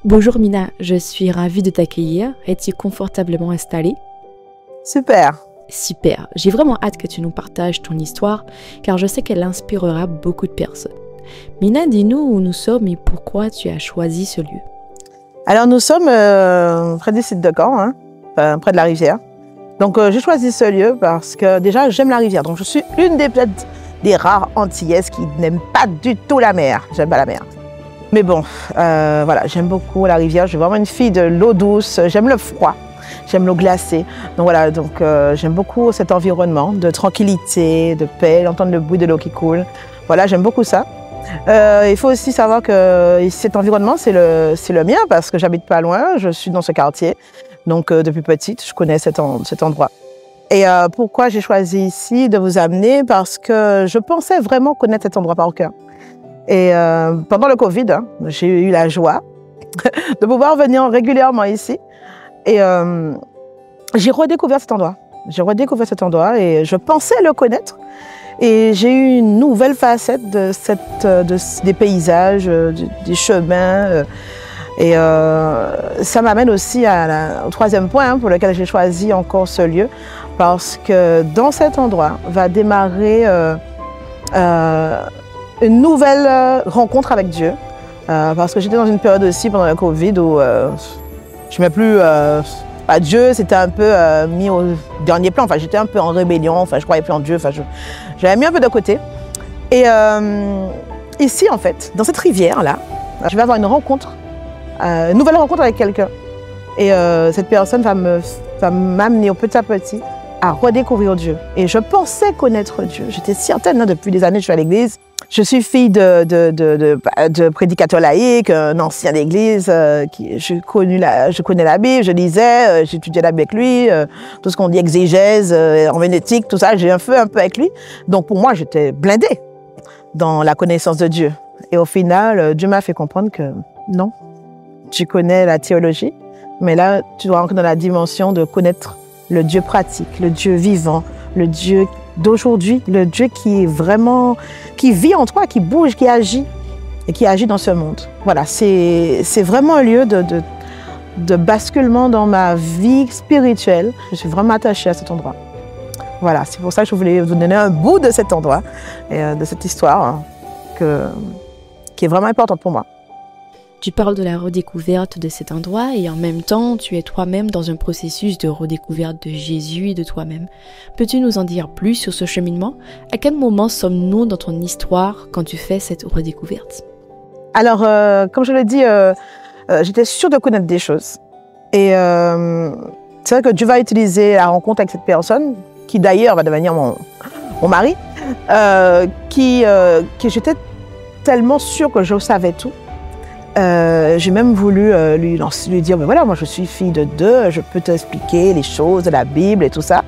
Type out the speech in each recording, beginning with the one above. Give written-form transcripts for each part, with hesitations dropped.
Bonjour Mina, je suis ravie de t'accueillir. Es-tu confortablement installée? Super. Super, j'ai vraiment hâte que tu nous partages ton histoire car je sais qu'elle inspirera beaucoup de personnes. Mina, dis-nous où nous sommes et pourquoi tu as choisi ce lieu. Alors nous sommes près du site de Caen, enfin, près de la rivière. Donc j'ai choisi ce lieu parce que déjà j'aime la rivière. Donc je suis une des rares antillaises qui n'aiment pas du tout la mer. J'aime pas la mer. Mais bon, voilà, j'aime beaucoup la rivière. Je suis vraiment une fille de l'eau douce. J'aime le froid. J'aime l'eau glacée. Donc voilà, j'aime beaucoup cet environnement de tranquillité, de paix, d'entendre le bruit de l'eau qui coule. Voilà, j'aime beaucoup ça. Il faut aussi savoir que cet environnement, c'est le mien parce que j'habite pas loin. Je suis dans ce quartier. Donc depuis petite, je connais cet endroit. Et pourquoi j'ai choisi ici de vous amener? Parce que je pensais vraiment connaître cet endroit par cœur. Et pendant le Covid, j'ai eu la joie de pouvoir venir régulièrement ici. Et j'ai redécouvert cet endroit. J'ai redécouvert cet endroit et je pensais le connaître. Et j'ai eu une nouvelle facette des paysages, des chemins. Et ça m'amène aussi au troisième point pour lequel j'ai choisi encore ce lieu. Parce que dans cet endroit va démarrer une nouvelle rencontre avec Dieu. Parce que j'étais dans une période aussi pendant le Covid où je ne mets plus à Dieu, c'était un peu mis au dernier plan. Enfin, j'étais un peu en rébellion, enfin, je croyais plus en Dieu, enfin, j'avais mis un peu de côté. Et ici, en fait, dans cette rivière-là, je vais avoir une rencontre, une nouvelle rencontre avec quelqu'un. Et cette personne va m'amener petit à petit à redécouvrir Dieu. Et je pensais connaître Dieu. J'étais certaine, depuis des années, je suis à l'église. Je suis fille de prédicateur laïque, un ancien d'église. Je connais la Bible, je lisais, j'étudiais la Bible avec lui, tout ce qu'on dit exégèse, herméneutique, tout ça, j'ai un peu avec lui. Donc pour moi, j'étais blindée dans la connaissance de Dieu. Et au final, Dieu m'a fait comprendre que non, tu connais la théologie, mais là, tu dois rentrer dans la dimension de connaître le Dieu pratique, le Dieu vivant, le Dieu d'aujourd'hui, le Dieu qui vit en toi, qui bouge, qui agit et qui agit dans ce monde. Voilà, c'est vraiment un lieu de basculement dans ma vie spirituelle. Je suis vraiment attachée à cet endroit. Voilà, c'est pour ça que je voulais vous donner un bout de cet endroit et de cette histoire qui est vraiment importante pour moi. Tu parles de la redécouverte de cet endroit et en même temps, tu es toi-même dans un processus de redécouverte de Jésus et de toi-même. Peux-tu nous en dire plus sur ce cheminement? À quel moment sommes-nous dans ton histoire quand tu fais cette redécouverte? Alors, comme je l'ai dit, j'étais sûre de connaître des choses. Et c'est vrai que Dieu va utiliser la rencontre avec cette personne, qui d'ailleurs va devenir mon mari, que j'étais tellement sûre que je savais tout. J'ai même voulu lui dire, mais voilà, moi je suis fille de deux, je peux t'expliquer les choses de la Bible et tout ça.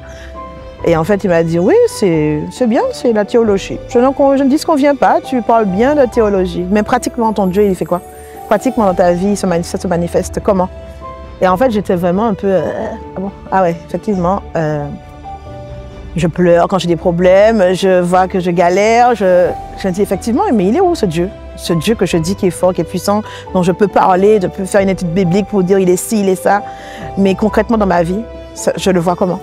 Et en fait, il m'a dit, oui, c'est bien, c'est la théologie. Je ne dis ce qu'on vient pas, tu parles bien de théologie. Mais pratiquement, ton Dieu, il fait quoi? Pratiquement dans ta vie, ça se manifeste comment? Et en fait, j'étais vraiment un peu, ah bon? Ah ouais, effectivement, je pleure quand j'ai des problèmes, je vois que je galère, je me dis effectivement, mais il est où ce Dieu? Ce Dieu que je dis qui est fort, qui est puissant, dont je peux parler, je peux faire une étude biblique pour dire il est ci, il est ça. Mais concrètement dans ma vie, je le vois comment?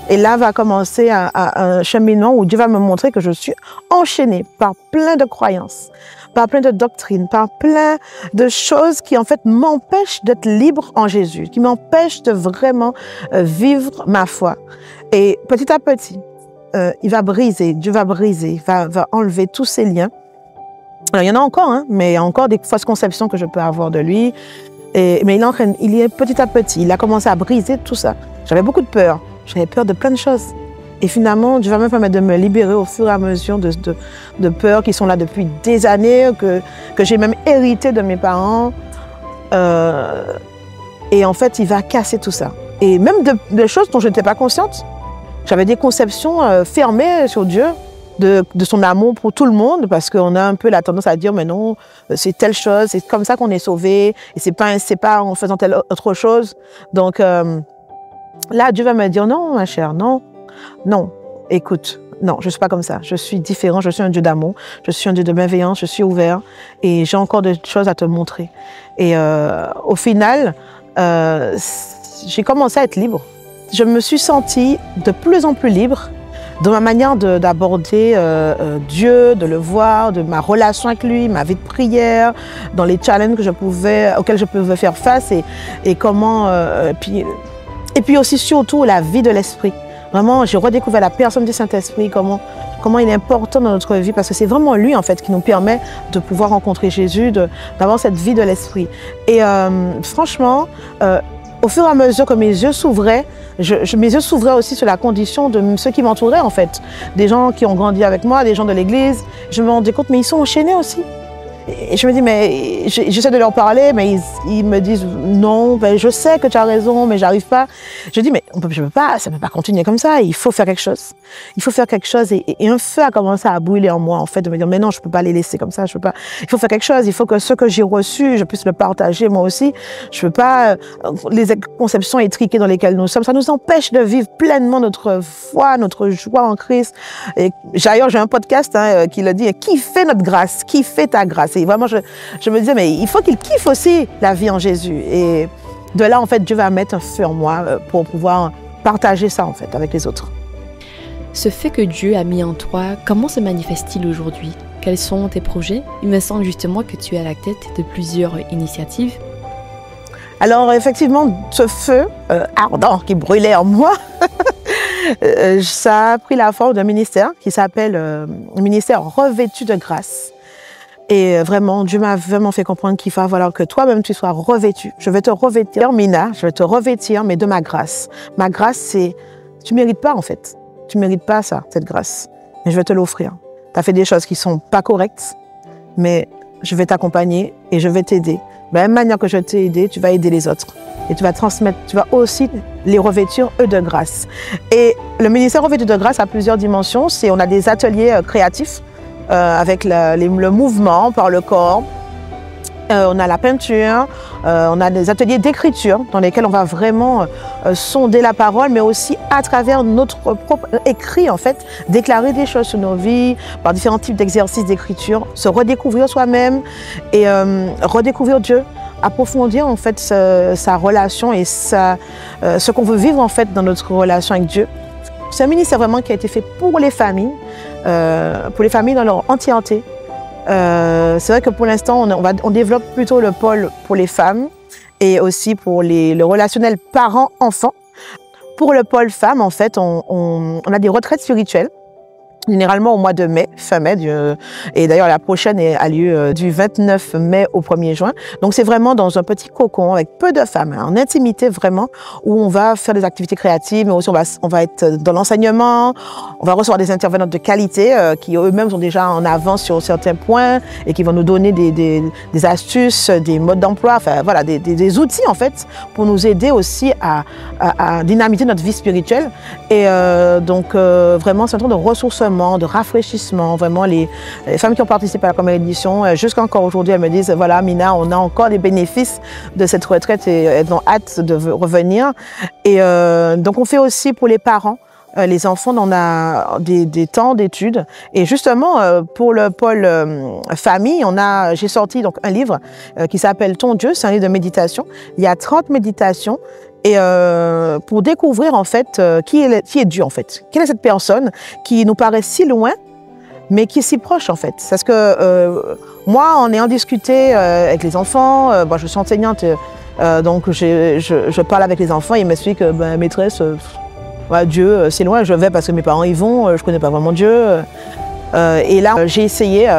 Et là va commencer un cheminement où Dieu va me montrer que je suis enchaînée par plein de croyances, par plein de doctrines, par plein de choses qui en fait m'empêchent d'être libre en Jésus, qui m'empêchent de vraiment vivre ma foi. Et petit à petit, il va briser, Dieu va briser, va enlever tous ces liens. Alors, il y en a encore, mais il y a encore des fausses conceptions que je peux avoir de lui. Mais il est petit à petit, il a commencé à briser tout ça. J'avais beaucoup de peur, j'avais peur de plein de choses. Et finalement, Dieu va me permettre de me libérer au fur et à mesure de peurs qui sont là depuis des années, que j'ai même hérité de mes parents. Et en fait, il va casser tout ça. Et même de choses dont je n'étais pas consciente. J'avais des conceptions fermées sur Dieu. De son amour pour tout le monde, parce qu'on a un peu la tendance à dire mais non, c'est telle chose, c'est comme ça qu'on est sauvé, et c'est pas en faisant telle autre chose. Donc là, Dieu va me dire non, ma chère, non, écoute, Non, je ne suis pas comme ça. Je suis différent, je suis un Dieu d'amour, je suis un Dieu de bienveillance, je suis ouvert et j'ai encore des choses à te montrer. Et au final, j'ai commencé à être libre. Je me suis sentie de plus en plus libre dans ma manière d'aborder Dieu, de le voir, de ma relation avec lui, ma vie de prière, dans les challenges auxquels je pouvais faire face et comment... et puis aussi surtout la vie de l'esprit. Vraiment, j'ai redécouvert la personne du Saint-Esprit, comment il est important dans notre vie, parce que c'est vraiment lui, en fait, qui nous permet de pouvoir rencontrer Jésus, d'avoir cette vie de l'esprit. Et franchement, au fur et à mesure que mes yeux s'ouvraient, mes yeux s'ouvraient aussi sur la condition de ceux qui m'entouraient, en fait. Des gens qui ont grandi avec moi, des gens de l'église. Je me rendais compte, mais ils sont enchaînés aussi. Et je me dis, mais j'essaie de leur parler, mais ils me disent non, ben, je sais que tu as raison, mais j'arrive pas. Je dis, mais ça ne peut pas continuer comme ça, il faut faire quelque chose. Il faut faire quelque chose et un feu a commencé à brûler en moi, en fait, de me dire, mais non, je ne peux pas les laisser comme ça, je peux pas. Il faut faire quelque chose, il faut que ce que j'ai reçu, je puisse le partager moi aussi. Je ne peux pas, les conceptions étriquées dans lesquelles nous sommes, ça nous empêche de vivre pleinement notre foi, notre joie en Christ. Et d'ailleurs, j'ai un podcast qui le dit, qui fait notre grâce, qui fait ta grâce. Et vraiment, je me disais, mais il faut qu'il kiffe aussi la vie en Jésus. Et de là, en fait, Dieu va mettre un feu en moi pour pouvoir partager ça, en fait, avec les autres. Ce fait que Dieu a mis en toi, comment se manifeste-t-il aujourd'hui? Quels sont tes projets? Il me semble justement que tu es à la tête de plusieurs initiatives. Alors, effectivement, ce feu ardent qui brûlait en moi, ça a pris la forme d'un ministère qui s'appelle le ministère revêtu de grâce. Et vraiment, Dieu m'a vraiment fait comprendre qu'il va falloir que toi-même tu sois revêtu. Je vais te revêtir, Mina, je vais te revêtir, mais de ma grâce. Ma grâce, c'est... Tu ne mérites pas, en fait. Tu ne mérites pas ça, cette grâce. Mais je vais te l'offrir. Tu as fait des choses qui ne sont pas correctes, mais je vais t'accompagner et je vais t'aider. De la même manière que je t'ai aidé, tu vas aider les autres. Et tu vas transmettre, tu vas aussi les revêtir, eux, de grâce. Et le ministère revêtu de grâce a plusieurs dimensions. On a des ateliers créatifs, avec le mouvement par le corps. On a la peinture, on a des ateliers d'écriture dans lesquels on va vraiment sonder la parole, mais aussi à travers notre propre écrit, en fait, déclarer des choses sur nos vies, par différents types d'exercices d'écriture, se redécouvrir soi-même et redécouvrir Dieu, approfondir en fait sa relation et ce qu'on veut vivre en fait dans notre relation avec Dieu. C'est un ministère vraiment qui a été fait pour les familles dans leur entièreté. C'est vrai que pour l'instant, on développe plutôt le pôle pour les femmes et aussi pour le relationnel parent-enfant. Pour le pôle femmes, en fait, on a des retraites spirituelles, généralement au mois de mai, fin mai, et d'ailleurs la prochaine a lieu du 29 mai au 1er juin. Donc c'est vraiment dans un petit cocon avec peu de femmes, en intimité vraiment, où on va faire des activités créatives, mais aussi on va être dans l'enseignement, on va recevoir des intervenantes de qualité qui eux-mêmes sont déjà en avance sur certains points et qui vont nous donner des astuces, des modes d'emploi, enfin voilà, des outils en fait pour nous aider aussi à dynamiter notre vie spirituelle. Et donc vraiment c'est un temps de ressourcement, de rafraîchissement. Vraiment, les femmes qui ont participé à la première édition, jusqu'encore aujourd'hui, elles me disent, voilà, Mina, on a encore des bénéfices de cette retraite et elles ont hâte de revenir. Et donc, on fait aussi pour les parents. Les enfants, on a des temps d'études. Et justement, pour le pôle famille, j'ai sorti donc un livre qui s'appelle Ton Dieu, c'est un livre de méditation. Il y a 30 méditations. Et pour découvrir en fait qui est Dieu en fait. Quelle est cette personne qui nous paraît si loin, mais qui est si proche en fait. Parce que moi, en ayant discuté avec les enfants, je suis enseignante, donc je parle avec les enfants et ils m'expliquent que maîtresse, Dieu, c'est loin, je vais parce que mes parents y vont, je connais pas vraiment Dieu. Et là, j'ai essayé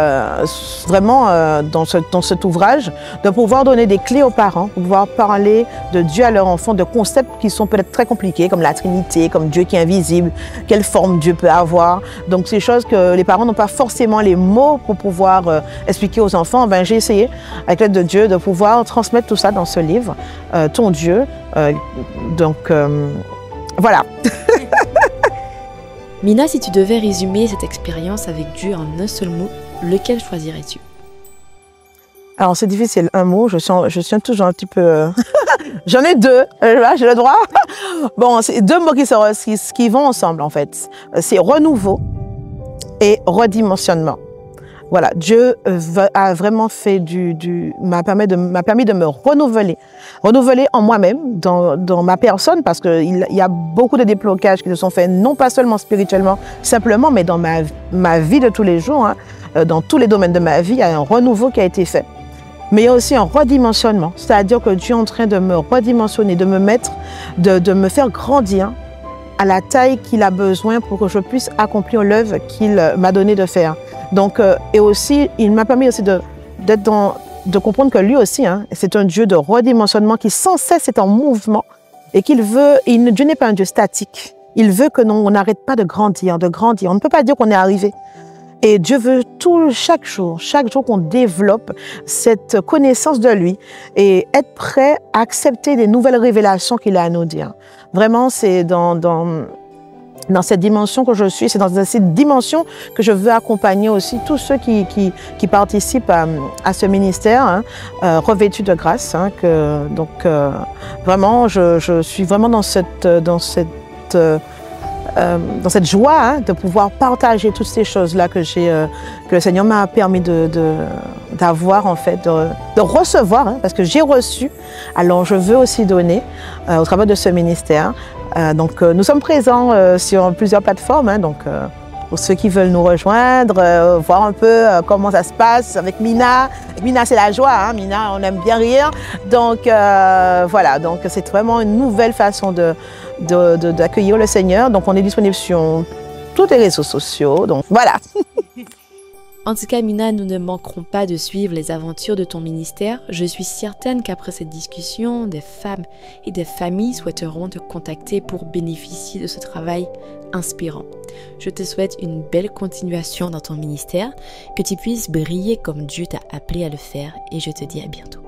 vraiment dans cet ouvrage de pouvoir donner des clés aux parents, pour pouvoir parler de Dieu à leurs enfants, de concepts qui sont peut-être très compliqués, comme la Trinité, comme Dieu qui est invisible, quelle forme Dieu peut avoir. Donc, c'est des choses que les parents n'ont pas forcément les mots pour pouvoir expliquer aux enfants. J'ai essayé, avec l'aide de Dieu, de pouvoir transmettre tout ça dans ce livre, Ton Dieu. Voilà. Mina, si tu devais résumer cette expérience avec Dieu en un seul mot, lequel choisirais-tu? Alors c'est difficile, un mot, je suis toujours un petit peu... J'en ai deux, j'ai le droit. Bon, c'est deux mots qui vont ensemble en fait. C'est renouveau et redimensionnement. Voilà, Dieu a vraiment fait m'a permis de me renouveler en moi-même, dans ma personne, parce qu'il y a beaucoup de déblocages qui se sont faits, non pas seulement spirituellement, simplement, mais dans ma vie de tous les jours, hein, dans tous les domaines de ma vie, il y a un renouveau qui a été fait. Mais il y a aussi un redimensionnement, c'est-à-dire que Dieu est en train de me redimensionner, de me faire grandir à la taille qu'il a besoin pour que je puisse accomplir l'œuvre qu'il m'a donné de faire. Donc, et aussi, il m'a permis aussi de comprendre que lui aussi, hein, c'est un Dieu de redimensionnement qui sans cesse est en mouvement et Dieu n'est pas un Dieu statique. Il veut que on n'arrête pas de grandir. On ne peut pas dire qu'on est arrivé. Et Dieu veut chaque jour qu'on développe cette connaissance de lui et être prêt à accepter les nouvelles révélations qu'il a à nous dire. Vraiment, c'est dans cette dimension que je suis, c'est dans cette dimension que je veux accompagner aussi tous ceux qui participent à ce ministère, hein, revêtu de grâce. Hein, vraiment, je suis vraiment dans cette joie, hein, de pouvoir partager toutes ces choses-là que le Seigneur m'a permis d'avoir, en fait, de recevoir, hein, parce que j'ai reçu. Alors, je veux aussi donner au travers de ce ministère. Donc, nous sommes présents sur plusieurs plateformes, hein, donc pour ceux qui veulent nous rejoindre, voir un peu comment ça se passe avec Mina. Mina, c'est la joie, hein, Mina, on aime bien rire. Donc, voilà, donc c'est vraiment une nouvelle façon d'accueillir le Seigneur. Donc, on est disponible sur tous les réseaux sociaux, donc voilà. En tout cas, Mina, nous ne manquerons pas de suivre les aventures de ton ministère. Je suis certaine qu'après cette discussion, des femmes et des familles souhaiteront te contacter pour bénéficier de ce travail inspirant. Je te souhaite une belle continuation dans ton ministère, que tu puisses briller comme Dieu t'a appelé à le faire et je te dis à bientôt.